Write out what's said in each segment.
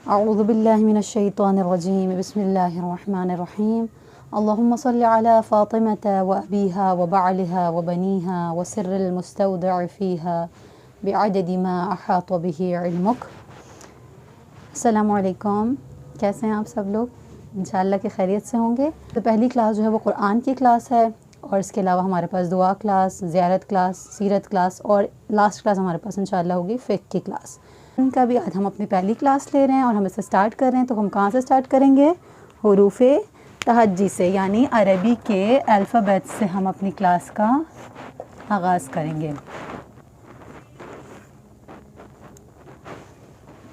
अऊज़ु बिल्लाहि मिनश्शैतानिर्रजीम बिस्मिल्लाहिर्रहमानिर्रहीम अल्लाहुम्मा सल्लि अला फ़ातिमता व अबीहा व बअलिहा व बनीहा व सिर्रिल मुस्तौदअ फ़ीहा बिअददि मा अहात बिही इल्मुक। अस्सलामु अलैकुम, कैसे हैं आप सब लोग? इंशाअल्लाह की खैरियत से होंगे। तो पहली क्लास जो है वो कुरान की क्लास है और इसके अलावा हमारे पास दुआ क्लास, ज़ियारत क्लास, सीरत क्लास और लास्ट क्लास हमारे पास इंशाअल्लाह होगी फ़िक़्ह की क्लास। इनका भी आज हम अपनी पहली क्लास ले रहे हैं और हम इसे स्टार्ट कर रहे हैं। तो हम कहाँ से स्टार्ट करेंगे? हुरूफ़े तहज्जी से, यानी अरबी के अल्फ़ाबेट से हम अपनी क्लास का आगाज़ करेंगे।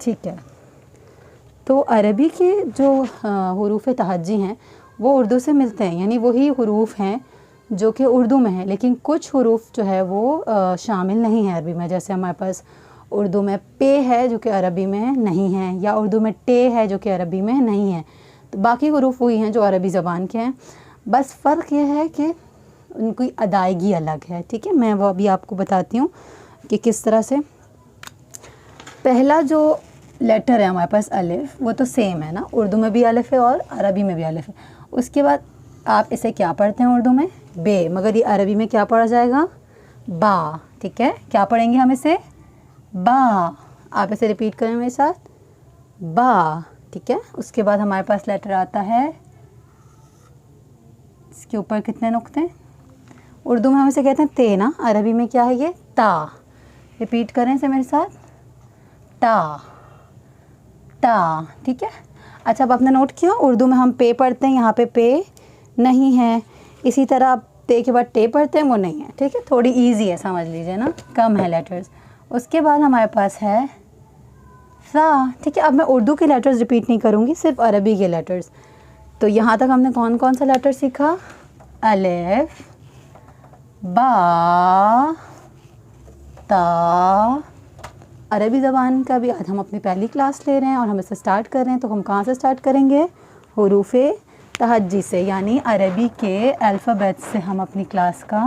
ठीक है, तो अरबी के जो हुरूफ़े तहज्जी हैं वो उर्दू से मिलते हैं, यानी वही हुरूफ़ हैं जो कि उर्दू में है, लेकिन कुछ हुरूफ़ जो है वो शामिल नहीं है अरबी में। जैसे हमारे पास उर्दू में पे है जो कि अरबी में नहीं है, या उर्दू में टे है जो कि अरबी में नहीं है। तो बाकी हुरूफ़ वही हैं जो अरबी ज़बान के हैं, बस फ़र्क ये है कि उनकी अदायगी अलग है। ठीक है, मैं वो अभी आपको बताती हूँ कि किस तरह से। पहला जो लेटर है हमारे पास अलिफ, वो तो सेम है ना, उर्दू में भी अलिफ है और अरबी में भी अलिफ है। उसके बाद आप इसे क्या पढ़ते हैं उर्दू में? बे, मगर ये अरबी में क्या पढ़ा जाएगा? बा। ठीक है, क्या पढ़ेंगे हम इसे? बा। आप इसे रिपीट करें मेरे साथ, बा। ठीक है, उसके बाद हमारे पास लेटर आता है, इसके ऊपर कितने नुक्ते? उर्दू में हम इसे कहते हैं ते ना, अरबी में क्या है ये? ता। रिपीट करें इसे मेरे साथ, ता, ता। ठीक है, अच्छा अब आपने नोट किया उर्दू में हम पे पढ़ते हैं, यहाँ पे नहीं है। इसी तरह आप ते के बाद टे पढ़ते हैं, वो नहीं है। ठीक है, थोड़ी इजी है, समझ लीजिए ना, कम है लेटर्स। उसके बाद हमारे पास है सा। ठीक है, अब मैं उर्दू के लेटर्स रिपीट नहीं करूँगी, सिर्फ अरबी के लेटर्स। तो यहाँ तक हमने कौन कौन सा लेटर सीखा? अलिफ, बा, ता। अरबी ज़बान का भी आज हम अपनी पहली क्लास ले रहे हैं और हम इसे स्टार्ट कर रहे हैं। तो हम कहाँ से स्टार्ट करेंगे? हुरूफ़े तहज्जी से, यानी अरबी के अल्फ़ाबेट से हम अपनी क्लास का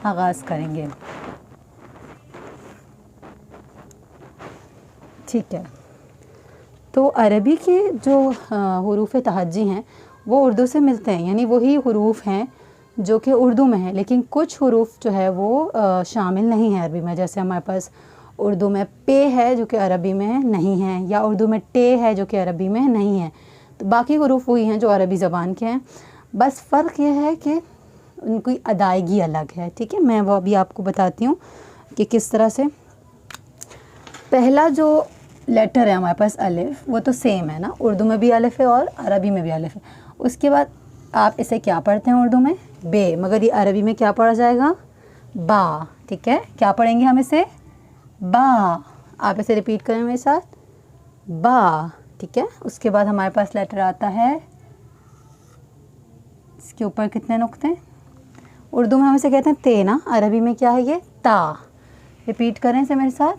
आगाज़ करेंगे। ठीक है, तो अरबी के जो हुरूफ़े तहज्जी हैं वो उर्दू से मिलते हैं, यानी वही हुरूफ़ हैं जो कि उर्दू में है, लेकिन कुछ हुरूफ़ जो है वो शामिल नहीं है अरबी में। जैसे हमारे पास उर्दू में पे है जो कि अरबी में नहीं है, या उर्दू में टे है जो कि अरबी में नहीं है। तो बाकी हुरूफ़ वही हैं जो अरबी ज़बान के हैं, बस फ़र्क ये है कि उनकी अदायगी अलग है। ठीक है, मैं वो अभी आपको बताती हूँ कि किस तरह से। पहला जो लेटर है हमारे पास अलिफ, वो तो सेम है ना, उर्दू में भी अलिफ है और अरबी में भी अलिफ है। उसके बाद आप इसे क्या पढ़ते हैं उर्दू में? बे, मगर ये अरबी में क्या पढ़ा जाएगा? बा। ठीक है, क्या पढ़ेंगे हम इसे? बा। आप इसे रिपीट करें मेरे साथ, बा। ठीक है, उसके बाद हमारे पास लेटर आता है, इसके ऊपर कितने नुक्ते? उर्दू में हम इसे कहते हैं ते ना, अरबी में क्या है ये? ता। रिपीट करें इसे मेरे साथ,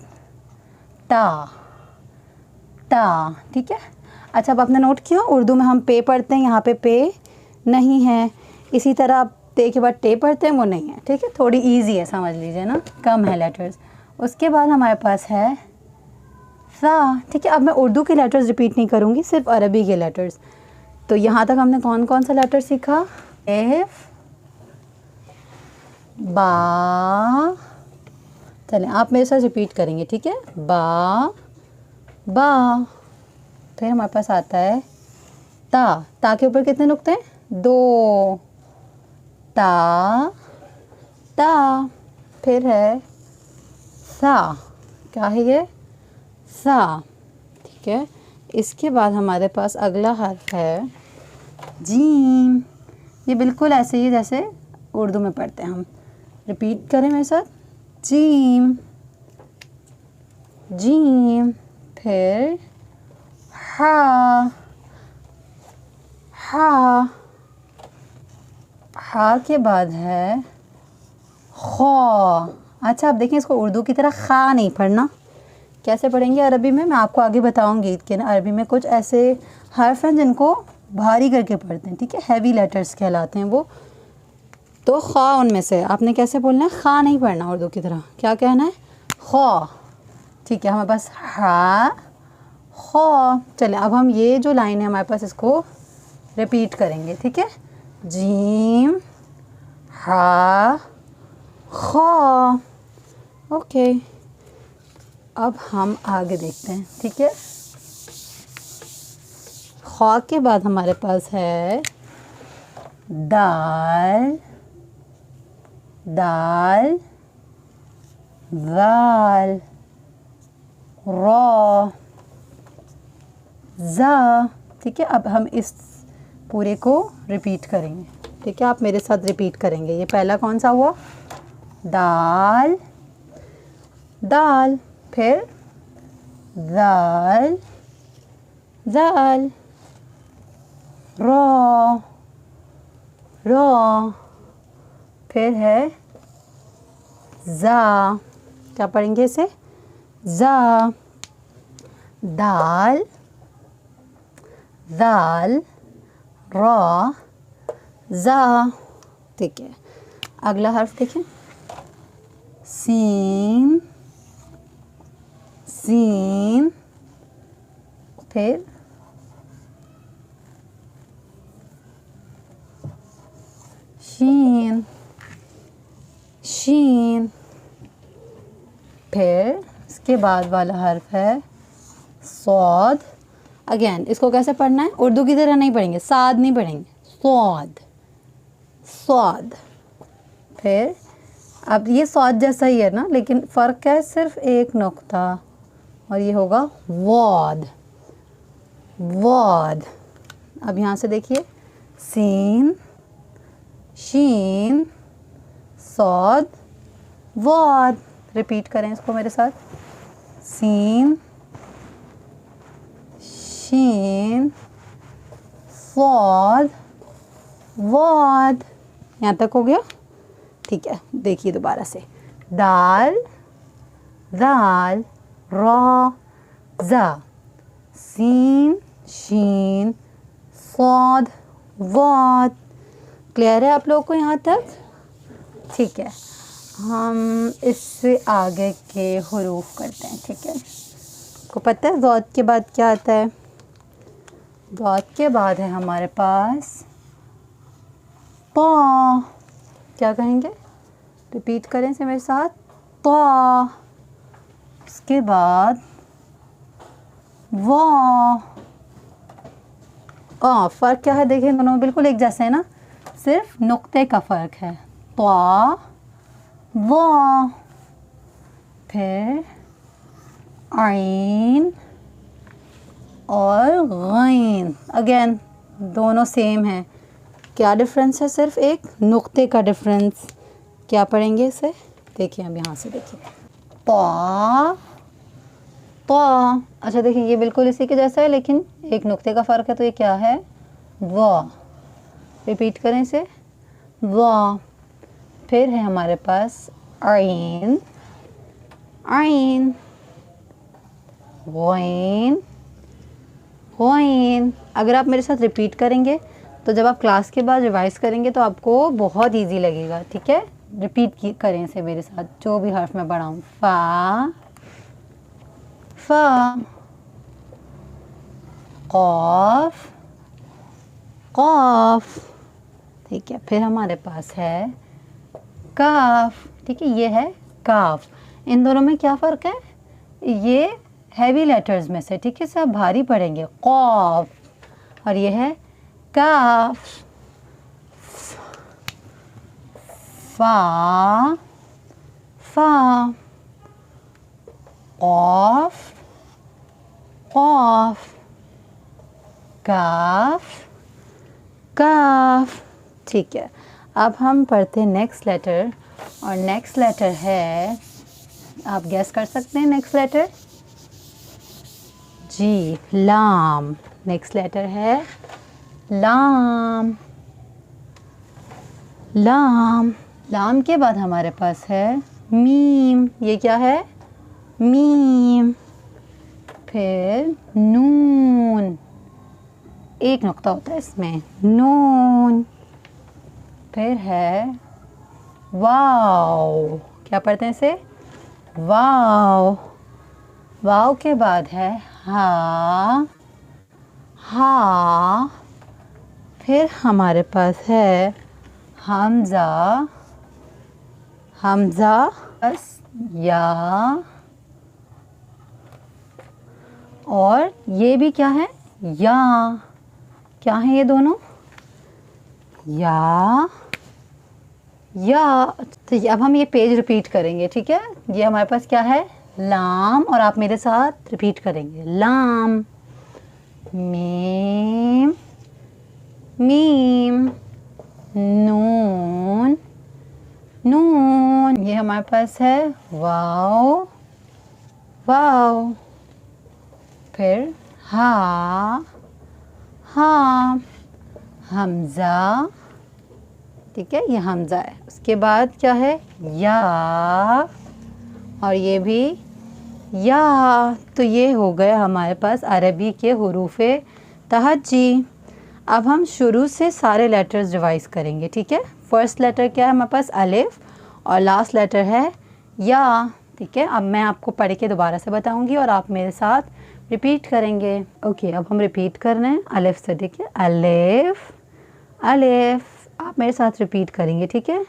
ता, ता। ठीक है, अच्छा अब आपने नोट किया उर्दू में हम पे पढ़ते हैं, यहाँ पे नहीं है। इसी तरह आप ते के बाद टे पढ़ते हैं, वो नहीं है। ठीक है, थोड़ी इजी है, समझ लीजिए ना, कम है लेटर्स। उसके बाद हमारे पास है सा। ठीक है, अब मैं उर्दू के लेटर्स रिपीट नहीं करूँगी, सिर्फ अरबी के लेटर्स। तो यहाँ तक हमने कौन कौन सा लेटर सीखा? एफ, बा। चलें आप मेरे साथ रिपीट करेंगे। ठीक है, बा, बा। फिर हमारे पास आता है ता। ता के ऊपर कितने नुक्ते हैं? 2। ता, ता। फिर है सा। क्या है ये? सा। ठीक है, इसके बाद हमारे पास अगला हर्फ है जीम। ये बिल्कुल ऐसे ही जैसे उर्दू में पढ़ते हैं हम। रिपीट करें मेरे साथ, जीम, जीम। फिर हा, हा। हा के बाद है खौ। अच्छा आप देखें, इसको उर्दू की तरह खा नहीं पढ़ना। कैसे पढ़ेंगे अरबी में, मैं आपको आगे बताऊंगी कि ना अरबी में कुछ ऐसे हर्फ हैं जिनको भारी करके पढ़ते हैं। ठीक है, हैवी लेटर्स कहलाते हैं वो। तो खा उनमें से आपने कैसे बोलना है? खा नहीं पढ़ना उर्दू की तरह। क्या कहना है? खौ। ठीक है, हमारे पास हा, खौ। चले अब हम ये जो लाइन है हमारे पास इसको रिपीट करेंगे, ठीक है। जीम हा खौ। ओके, अब हम आगे देखते हैं, ठीक है। खौ के बाद हमारे पास है दाल, दाल, दाल, रॉ, जा, ठीक है। अब हम इस पूरे को रिपीट करेंगे, ठीक है। आप मेरे साथ रिपीट करेंगे। ये पहला कौन सा हुआ? दाल, दाल, फिर दाल, दाल, रॉ, रॉ, फिर है जा। क्या पढ़ेंगे इसे? जा, दाल, दाल, रॉ, जा, ठीक है। अगला हर्फ देखें, सीन, सीन, फिर शीन, शीन, फिर इसके बाद वाला हर्फ है सौद। अगेन इसको कैसे पढ़ना है? उर्दू की तरह नहीं पढ़ेंगे, साद नहीं पढ़ेंगे, सौद, सौद। फिर अब ये सौद जैसा ही है ना, लेकिन फ़र्क क्या है? सिर्फ एक नुक्ता, और ये होगा वौद, वौद। अब यहाँ से देखिए, सीन, शीन, सौद, वौद। रिपीट करें इसको मेरे साथ, सीन, शीन, सौद, वौद। यहाँ तक हो गया, ठीक है। देखिए दोबारा से, दाल, दाल, रॉ, जा, सीन, शीन, सौद, वौद। क्लियर है आप लोगों को यहाँ तक? ठीक है, हम इससे आगे के हुरूफ करते हैं, ठीक है। आपको पता है ज़ौद के बाद क्या आता है? ज़ौद के बाद है हमारे पास तो। क्या कहेंगे? रिपीट करें से मेरे साथ, तो। उसके बाद वो। फ़र्क क्या है? देखें दोनों बिल्कुल एक जैसे हैं ना, सिर्फ नुक्ते का फ़र्क है। तो, वो, फिर आइन और गैन। अगेन दोनों सेम है। क्या डिफरेंस है? सिर्फ एक नुक्ते का डिफरेंस। क्या पढ़ेंगे इसे? देखिए अब यहाँ से देखिए, तो। अच्छा देखिए, ये बिल्कुल इसी के जैसा है, लेकिन एक नुक्ते का फ़र्क है। तो ये क्या है? वो। रिपीट करें इसे, वो। फिर है हमारे पास आइन, आइन, गैन, गैन। अगर आप मेरे साथ रिपीट करेंगे तो जब आप क्लास के बाद रिवाइज़ करेंगे तो आपको बहुत इजी लगेगा, ठीक है। रिपीट करें इसे मेरे साथ, जो भी हर्फ मैं पढ़ाऊँ। फ़ा, फ़ा, क़ाफ़, क़ाफ़, ठीक है। फिर हमारे पास है काफ, ठीक है। ये है काफ। इन दोनों में क्या फ़र्क है? ये हैवी लेटर्स में से, ठीक है, सब भारी पढ़ेंगे, क़ाफ, और ये है काफ। फ़ा, फ़ा, क़ाफ, क़ाफ, काफ, काफ, ठीक है। अब हम पढ़ते हैं नेक्स्ट लेटर, और नेक्स्ट लेटर है, आप गैस कर सकते हैं नेक्स्ट लेटर? जी, लाम। नेक्स्ट लेटर है लाम, लाम। लाम के बाद हमारे पास है मीम। ये क्या है? मीम। फिर नून, एक नुक्ता होता है इसमें, नून। फिर है वाव। क्या पढ़ते हैं इसे? वाव। वाव के बाद है हा, हा। फिर हमारे पास है हमज़ा, हमज़ा बस या, और ये भी क्या है, या। क्या है ये दोनों, या, या। तो अब हम ये पेज रिपीट करेंगे, ठीक है। ये हमारे पास क्या है, लाम, और आप मेरे साथ रिपीट करेंगे, लाम, मीम, मीम, नून, नून। ये हमारे पास है वाव, वाव। फिर हा, हा, हमज़ा, ठीक है, ये हमज़ा है। उसके बाद क्या है, या, और ये भी या। तो ये हो गया हमारे पास अरबी के हुरूफ़े तहज्जी। अब हम शुरू से सारे लेटर्स रिवाइज करेंगे, ठीक है। फर्स्ट लेटर क्या है हमारे पास, अलिफ, और लास्ट लेटर है या, ठीक है। अब मैं आपको पढ़ के दोबारा से बताऊंगी और आप मेरे साथ रिपीट करेंगे। ओके, अब हम रिपीट कर रहे हैं अलिफ से, ठीक है। अलिफ, अलिफ। आप मेरे साथ रिपीट करेंगे, ठीक है।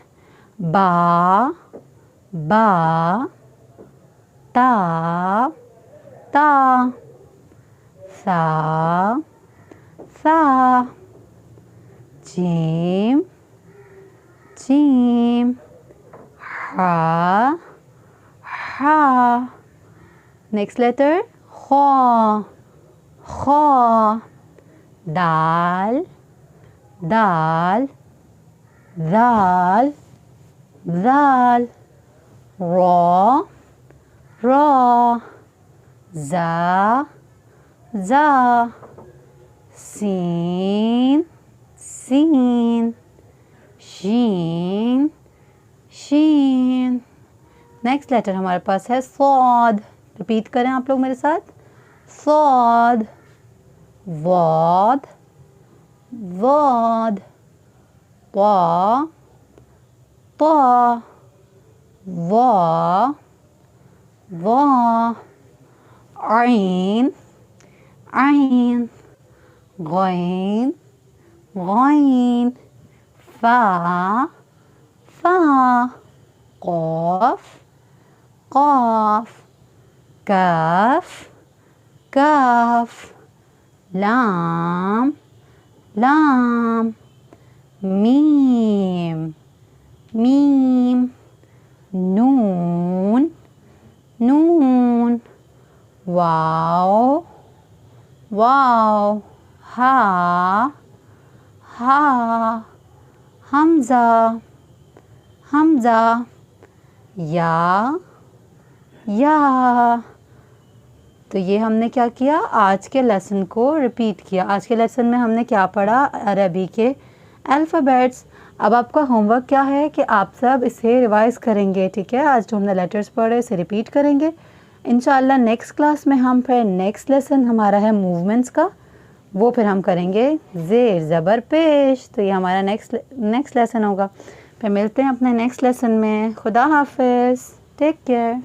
बा, बा, ता, ता, सा, सा, जीम, जीम, हा, हा। नेक्स्ट लेटर खा, खा, दाल, दाल, दाल, दाल, रॉ, रॉ, जा, जा, सीन, सीन, शीन, शीन। नेक्स्ट लेटर हमारे पास है सौद। रिपीट करें आप लोग मेरे साथ, सौद, वौद, वौद, पा, पा, वा, वा, आइन, आइन, गैन, गैन, फा, फा, क़ाफ, क़ाफ, काफ, काफ, लाम, लाम, मीम, मीम, नून, नून, वाव, वाव, हा, हा, हमज़ा, हमज़ा, या, या। तो ये हमने क्या किया, आज के लेसन को रिपीट किया। आज के लेसन में हमने क्या पढ़ा, अरबी के अल्फ़ाबेट्स। अब आपका होमवर्क क्या है कि आप सब इसे रिवाइज़ करेंगे, ठीक है। आज जो हमने लेटर्स पढ़े इसे रिपीट करेंगे। इंशाल्लाह नेक्स्ट क्लास में हम फिर नेक्स्ट लेसन हमारा है मूवमेंट्स का, वो फिर हम करेंगे ज़ेर ज़बर पेश। तो ये हमारा नेक्स्ट लेसन होगा। फिर मिलते हैं अपने नेक्स्ट लेसन में। खुदा हाफिज़, टेक केयर।